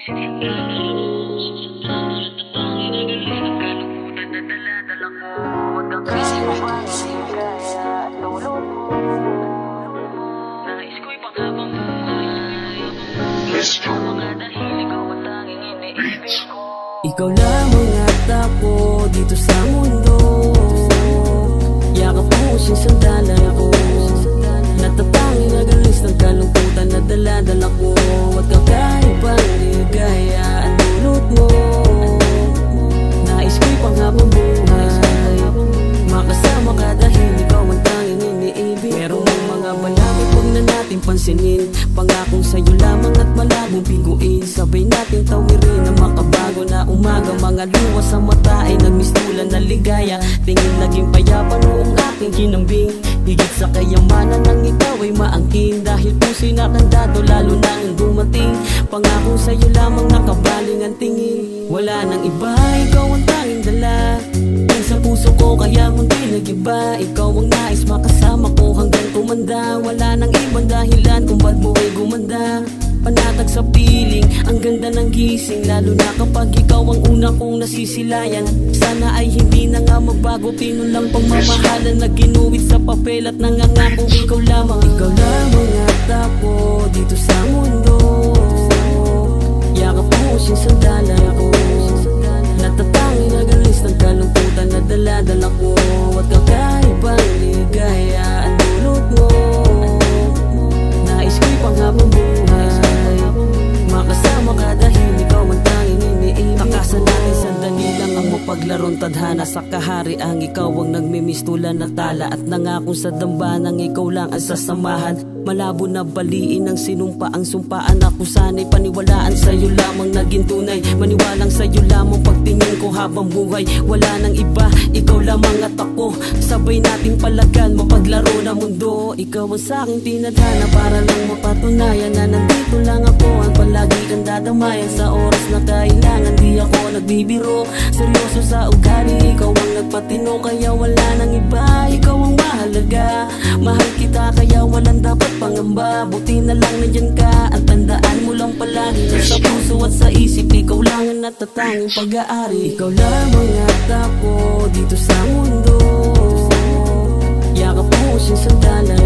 Ikaw lamang at ako dito sa mundo. Yakap mo siyang sandalan ko, natatanging nagalis ng kalungkutan na dala-dala ko. At kakaibang ligaya ang dulot mo. Nais ko'y panghabang buhay, makasama ka dahil ikaw ang tanging iniibig. Merong mga balakid huwag na natin pansinin, pangakong sa'yo lamang at malabong biguin. Sabay natin tawirin ang makabago na umaga. Mga luwa sa mata ay nagmistulan na ligaya. Tingin naging payapa noong aking kinambing. Higit sa kayamanan ng ikaw ay maangkin, dahil puso'y nakandado lalo na ang dumating. Pangako sa'yo lamang nakabaling ang tingin. Wala nang iba, ikaw ang tanging dala sa puso ko, kaya munti nag-iba. Ikaw ang nais makasama ko hanggang tumanda. Wala nang ibang dahilan kung ba't mo ay gumanda. Panatag sa piling, ang ganda ng gising, lalo na kapag ikaw ang una kong nasisilayan. Sana ay hindi na nga magbago, pinulang pagmamahalan na ginuwit sa papel at nangangako. Ikaw lamang at ako dito sa mundo. Yakap mo siyang sandalan ko, natatanging nagalis ng kalungkutan na dala-dala ko. At kakaibang ligaya ang dulot mo. Nais ko'y panghabang buhay, makasama ka dahil ikaw ang tanging iniibig. Takasan natin sandali lang ang mapaglarong tadhana. Sa kahariang ikaw ang nagmimistulan na tala, at nangako sa dambanang ikaw lang ang sasamahan. Malabo na baliin ang sinumpa ang sumpaan. Ako sana'y paniwalaan sa'yo lamang naging tunay, maniwalang sa'yo lamang pagtingin ko habang buhay. Wala nang iba, ikaw lamang at ako, sabay nating palagan mapaglaro na mundo. Ikaw ang sa'king tinadhana para lang mapatunayan na nandito lang ako, ang palagi kang dadamayan sa oras na kailangan. Di ako nagbibiro, seryoso sa ugali, ikaw ang nagpatino, kaya wala nang iba. Ikaw ang mahalaga, mahal kita kaya walang dapat pangamba. Buti na lang nandiyan ka, at tandaan mo lang palagi na sa puso at sa isip ikaw lang ang natatanging pag-aari. Ikaw lamang at ako dito sa mundo. Yakap mo siyang sandalan